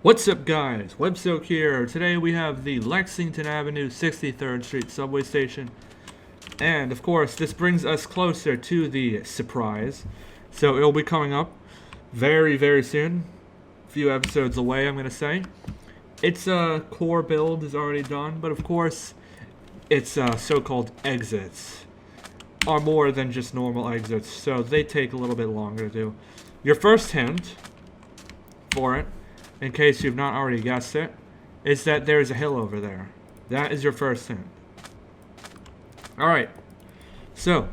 What's up, guys? WebSoak here. Today we have the Lexington Avenue 63rd Street subway station. And, of course, this brings us closer to the surprise. So it'll be coming up very, very soon. A few episodes away, I'm going to say. Its core build is already done, but of course, its so-called exits are more than just normal exits, so they take a little bit longer to do. Your first hint for it, in case you've not already guessed it, is that there's a hill over there. That is your first hint. Alright, so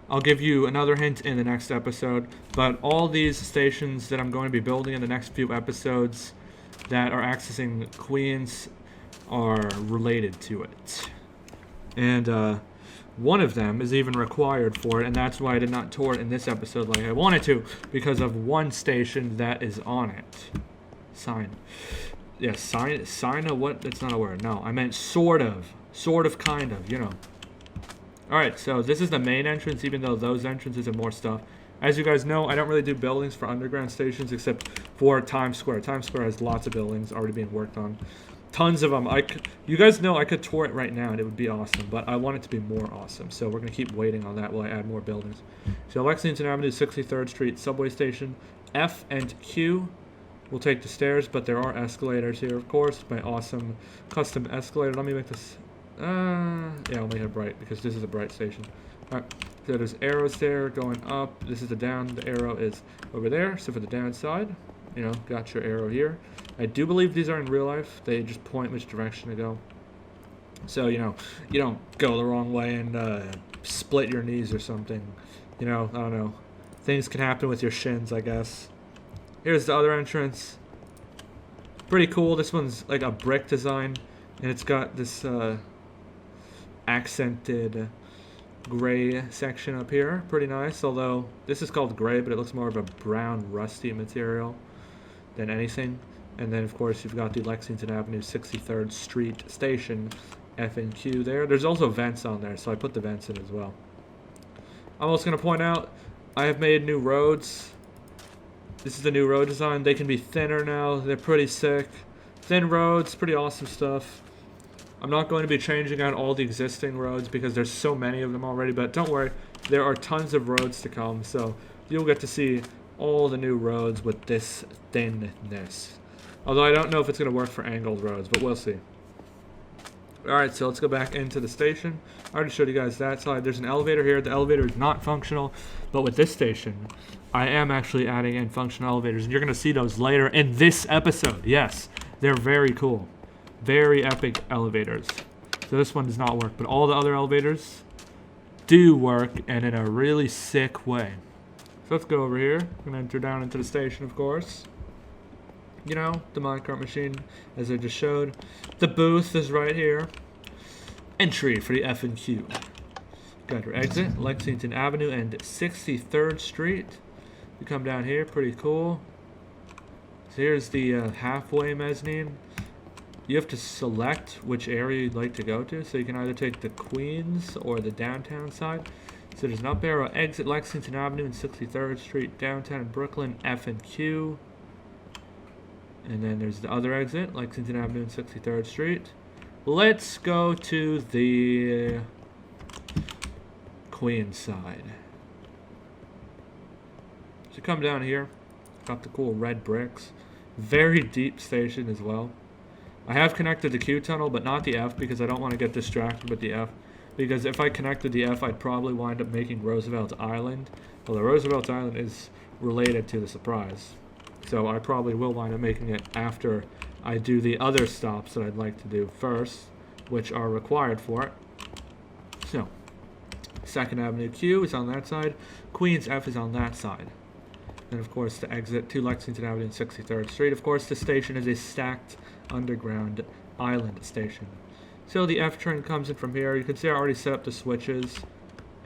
I'll give you another hint in the next episode, but all these stations that I'm going to be building in the next few episodes that are accessing Queens are related to it. And one of them is even required for it, and that's why I did not tour it in this episode like I wanted to, because of one station that is on it. Sign. Yes, sign of what? That's not a word. No, I meant sort of, kind of, you know. Alright, so this is the main entrance, even though those entrances have more stuff. As you guys know, I don't really do buildings for underground stations except for Times Square. Times Square has lots of buildings already being worked on. Tons of them. You guys know I could tour it right now and it would be awesome, but I want it to be more awesome. So we're going to keep waiting on that while I add more buildings. So Lexington Avenue, 63rd Street subway station. F and Q will take the stairs, but there are escalators here, of course. My awesome custom escalator. Let me make this... yeah, I'll make it bright because this is a bright station. Alright, so there's arrows there going up. This is the down. The arrow is over there. So for the downside, you know, got your arrow here. I do believe these are in real life. They just point which direction to go. So, you know, you don't go the wrong way and split your knees or something. You know, I don't know. Things can happen with your shins, I guess. Here's the other entrance. Pretty cool. This one's like a brick design. And it's got this accented gray section up here. Pretty nice. Although this is called gray, but it looks more of a brown, rusty material than anything. And then, of course, you've got the Lexington Avenue 63rd Street station, F and Q there. There's also vents on there, so I put the vents in as well. I'm also going to point out, I have made new roads. This is the new road design. They can be thinner now. They're pretty sick. Thin roads, pretty awesome stuff. I'm not going to be changing out all the existing roads because there's so many of them already, but don't worry, there are tons of roads to come, so you'll get to see all the new roads with this thinness. Although I don't know if it's going to work for angled roads, but we'll see. Alright, so let's go back into the station. I already showed you guys that side. There's an elevator here. The elevator is not functional, but with this station, I am actually adding in functional elevators, and you're going to see those later in this episode. Yes, they're very cool. Very epic elevators. So this one does not work, but all the other elevators do work, and in a really sick way. So let's go over here. I'm going to enter down into the station, of course. You know, the minecart machine, as I just showed. The booth is right here. Entry for the F and Q. Got your exit, Lexington Avenue and 63rd Street. You come down here, pretty cool. So here's the halfway mezzanine. You have to select which area you'd like to go to. So you can either take the Queens or the downtown side. So there's an up arrow, exit Lexington Avenue and 63rd Street, downtown Brooklyn, F and Q. And then there's the other exit, Lexington Avenue and 63rd Street. Let's go to the Queens side. So come down here. Got the cool red bricks. Very deep station as well. I have connected the Q tunnel, but not the F because I don't want to get distracted with the F. Because if I connected the F, I'd probably wind up making Roosevelt Island. Well, the Roosevelt Island is related to the surprise. So I probably will wind up making it after I do the other stops that I'd like to do first, which are required for it. So, 2nd Avenue Q is on that side. Queens F is on that side. And of course, the exit to Lexington Avenue and 63rd Street. Of course, the station is a stacked underground island station. So the F train comes in from here. You can see I already set up the switches.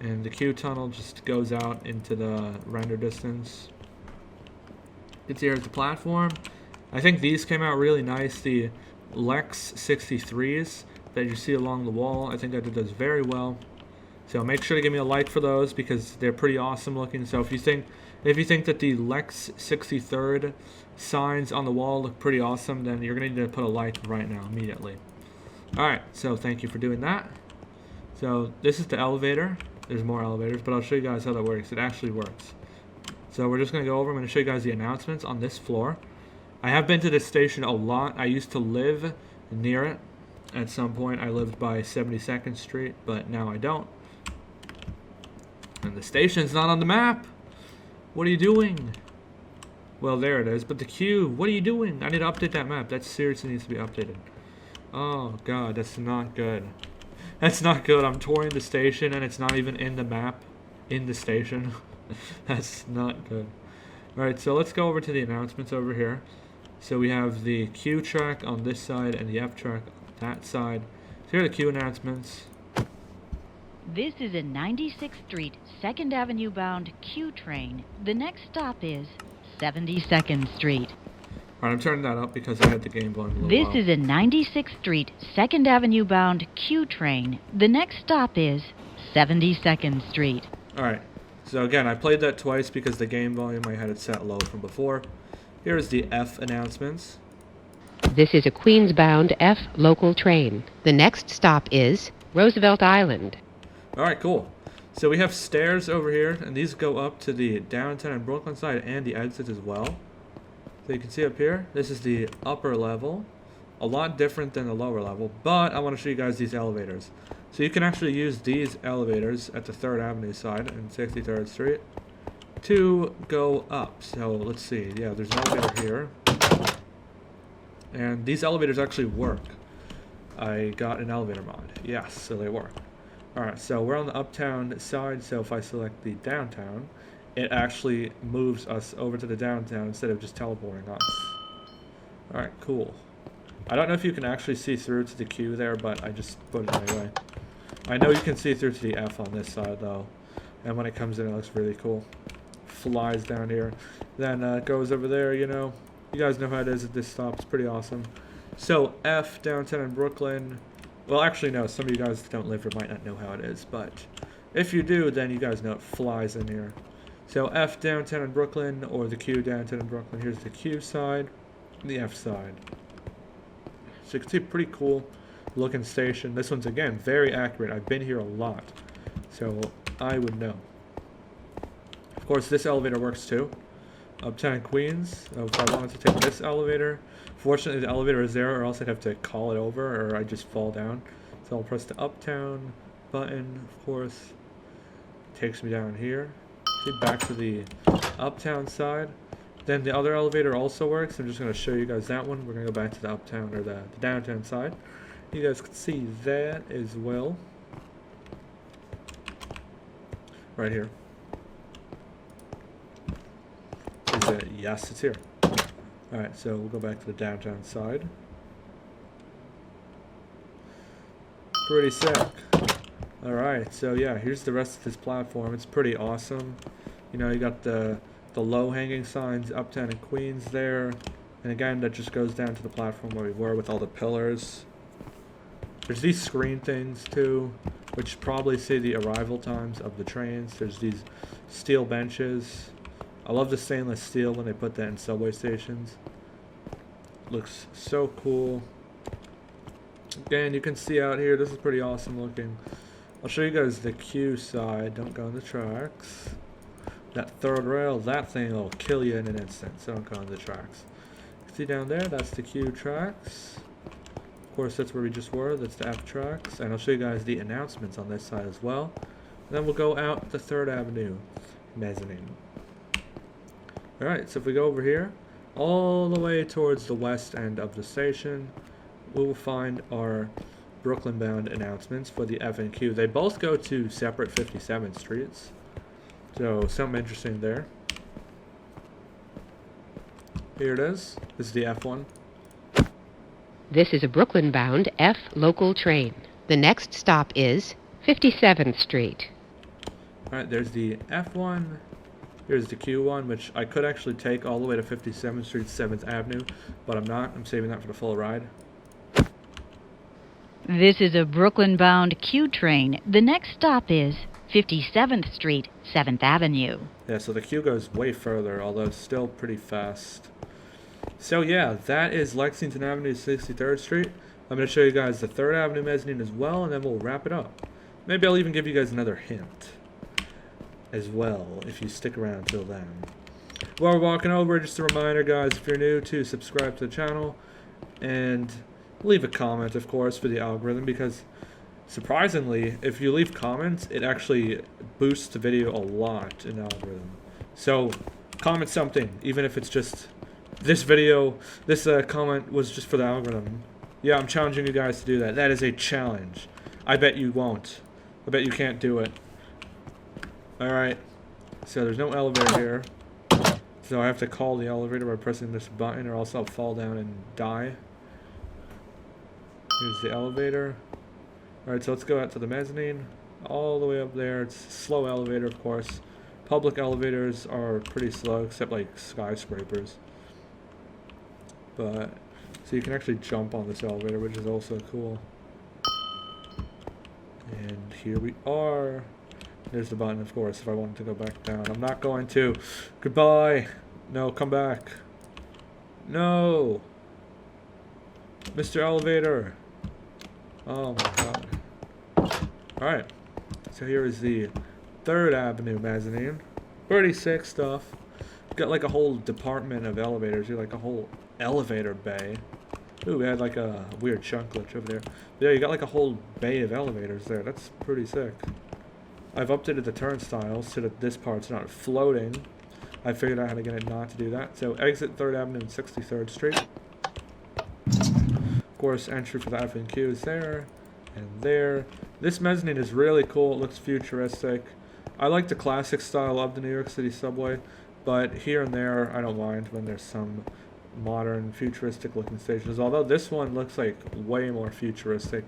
And the Q tunnel just goes out into the render distance. You can see here's the platform. I think these came out really nice. The Lex 63s that you see along the wall. I think I did those very well. So make sure to give me a like for those because they're pretty awesome looking. So if you think If you think that the Lex 63rd signs on the wall look pretty awesome, then you're going to need to put a like right now, immediately. Alright, so thank you for doing that. So this is the elevator. There's more elevators, but I'll show you guys how that works. It actually works. So we're just going to go over. I'm going to show you guys the announcements on this floor. I have been to this station a lot. I used to live near it. At some point, I lived by 72nd Street, but now I don't. And the station's not on the map. What are you doing? Well, there it is. But the queue, what are you doing? I need to update that map. That seriously needs to be updated. Oh, God, that's not good. That's not good. I'm touring the station, and it's not even in the map in the station. That's not good. Alright, so let's go over to the announcements over here. So we have the Q track on this side and the F track on that side. So here are the Q announcements. This is a 96th Street, 2nd Avenue bound Q train. The next stop is 72nd Street. Alright, I'm turning that up because I had the game going a little This loud. is a 96th Street, 2nd Avenue bound Q train. The next stop is 72nd Street. Alright, so again, I played that twice because the game volume I had it set low from before. Here's the F announcements. This is a Queens-bound F local train. The next stop is Roosevelt Island. Alright, cool. So we have stairs over here, and these go up to the downtown and Brooklyn side and the exits as well. So you can see up here, this is the upper level. A lot different than the lower level, but I want to show you guys these elevators. So you can actually use these elevators at the 3rd Avenue side and 63rd Street to go up. So let's see, yeah, there's an elevator here. And these elevators actually work. I got an elevator mod. Yes, so they work. Alright, so we're on the uptown side, so if I select the downtown, it actually moves us over to the downtown instead of just teleporting us. Alright, cool. I don't know if you can actually see through to the Q there, but I just put it anyway. I know you can see through to the F on this side, though. And when it comes in, it looks really cool. Flies down here. Then goes over there, you know. You guys know how it is at this stop. It's pretty awesome. So, F, downtown in Brooklyn. Well, actually, no. Some of you guys that don't live here might not know how it is. But if you do, then you guys know it flies in here. So, F, downtown in Brooklyn, or the Q, downtown in Brooklyn. Here's the Q side, and the F side. So you can see a pretty cool looking station. This one's, again, very accurate. I've been here a lot, so I would know. Of course, this elevator works too. Uptown Queens. If I wanted to take this elevator, fortunately the elevator is there, or else I'd have to call it over, or I'd just fall down. So I'll press the Uptown button, of course. Takes me down here. See, back to the Uptown side. Then the other elevator also works. I'm just going to show you guys that one. We're going to go back to the Uptown, or the downtown side. You guys can see that as well. Right here. Is it? Yes, it's here. Alright, so we'll go back to the downtown side. Pretty sick. Alright, so yeah, here's the rest of this platform. It's pretty awesome. You know, you got the low-hanging signs, Uptown and Queens there. And again, that just goes down to the platform where we were with all the pillars. There's these screen things too, which probably say the arrival times of the trains. There's these steel benches. I love the stainless steel when they put that in subway stations. Looks so cool. Again, you can see out here, this is pretty awesome looking. I'll show you guys the Q side. Don't go on the tracks. That 3rd rail, that thing will kill you in an instant, so don't go on the tracks. See down there, that's the Q tracks. Of course, that's where we just were. That's the F tracks. And I'll show you guys the announcements on this side as well. And then we'll go out the 3rd Avenue Mezzanine. Alright, so if we go over here, all the way towards the west end of the station, we will find our Brooklyn-bound announcements for the F and Q. They both go to separate 57th streets. So, something interesting there. Here it is. This is the F one. This is a Brooklyn-bound F local train. The next stop is 57th Street. Alright, there's the F1. Here's the Q1, which I could actually take all the way to 57th Street, 7th Avenue, but I'm not. I'm saving that for the full ride. This is a Brooklyn-bound Q train. The next stop is 57th Street, 7th Avenue. Yeah, so the queue goes way further, although still pretty fast. So yeah, that is Lexington Avenue, 63rd Street. I'm going to show you guys the 3rd Avenue mezzanine as well, and then we'll wrap it up. Maybe I'll even give you guys another hint as well, if you stick around till then. While we're walking over, just a reminder, guys, if you're new, to subscribe to the channel and leave a comment, of course, for the algorithm, because surprisingly, if you leave comments, it actually boosts the video a lot in the algorithm. So comment something, even if it's just this video, this comment was just for the algorithm. Yeah, I'm challenging you guys to do that. That is a challenge. I bet you won't. I bet you can't do it. Alright, so there's no elevator here. So I have to call the elevator by pressing this button, or else I'll fall down and die. Here's the elevator. Alright, so let's go out to the mezzanine. All the way up there. It's a slow elevator, of course. Public elevators are pretty slow, except like skyscrapers. But, so you can actually jump on this elevator, which is also cool. And here we are. There's the button, of course, if I wanted to go back down. I'm not going to. Goodbye. No, come back. No. Mr. Elevator. Oh my god. Alright. So here is the 3rd Avenue mezzanine. Pretty sick stuff. Got like a whole department of elevators. You like a whole elevator bay. Ooh, we had like a weird chunk glitch over there. But yeah, you got like a whole bay of elevators there. That's pretty sick. I've updated the turnstiles so that this part's not floating. I figured out how to get it not to do that. So exit 3rd Avenue and 63rd Street. Of course, entry for the F and Q is there and there. This mezzanine is really cool. It looks futuristic. I like the classic style of the New York City subway, but here and there I don't mind when there's some modern futuristic looking stations. Although this one looks like way more futuristic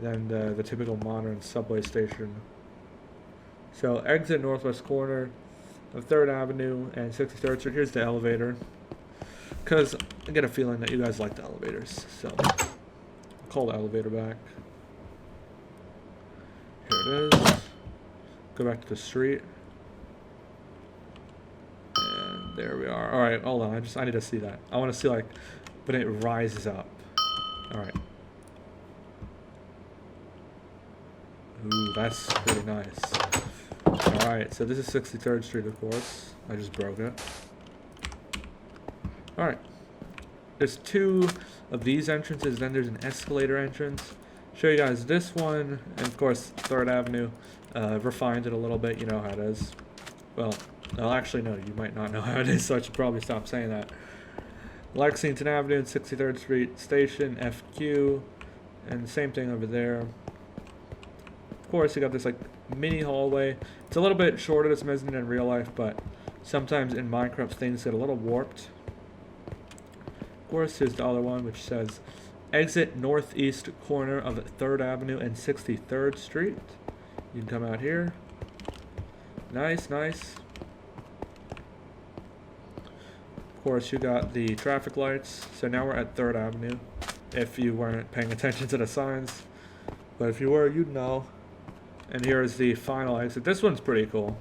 than the typical modern subway station. So exit northwest corner of 3rd Avenue and 63rd Street. Here's the elevator. Because I get a feeling that you guys like the elevators. So I'll call the elevator back. Here it is. Go back to the street. And there we are. Alright, hold on. I need to see that. I want to see like when it rises up. Alright. Ooh, that's pretty nice. Alright, so this is 63rd Street, of course. I just broke it. Alright. There's 2 of these entrances, then there's an escalator entrance. Show you guys this one, and of course, 3rd Avenue. Refined it a little bit, you know how it is. Well, actually, no, you might not know how it is, so I should probably stop saying that. Lexington Avenue and 63rd Street Station, FQ, and same thing over there. Of course, you got this like mini hallway. It's a little bit shorter this mezzanine in real life, but sometimes in Minecraft things get a little warped. Of course, here's the other one, which says exit northeast corner of 3rd Avenue and 63rd Street. You can come out here. Nice, nice. Of course, you got the traffic lights. So now we're at 3rd Avenue, if you weren't paying attention to the signs. But if you were, you'd know. And here is the final exit. This one's pretty cool.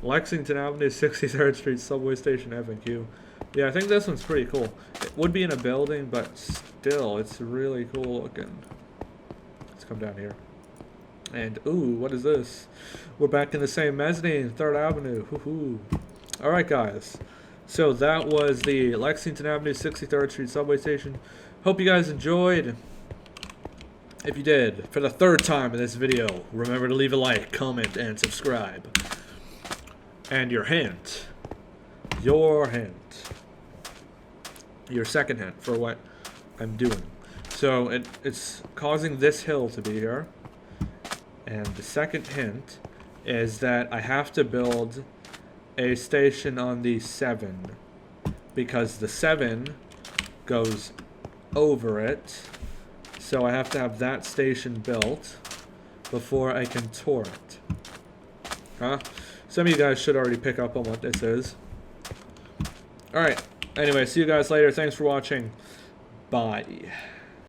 Lexington Avenue, 63rd Street, subway station, F and Q. Yeah, I think this one's pretty cool. It would be in a building, but still, it's really cool looking. Let's come down here. And, ooh, what is this? We're back in the same mezzanine, 3rd Avenue. Woohoo. Alright, guys. So that was the Lexington Avenue, 63rd Street subway station. Hope you guys enjoyed. If you did, for the 3rd time in this video, remember to leave a like, comment, and subscribe. And your hint. Your second hint for what I'm doing. So it's causing this hill to be here. And the second hint is that I have to build a station on the 7. Because the 7 goes over it. So I have to have that station built before I can tour it. Huh? Some of you guys should already pick up on what this is. Alright. Anyway, see you guys later. Thanks for watching. Bye.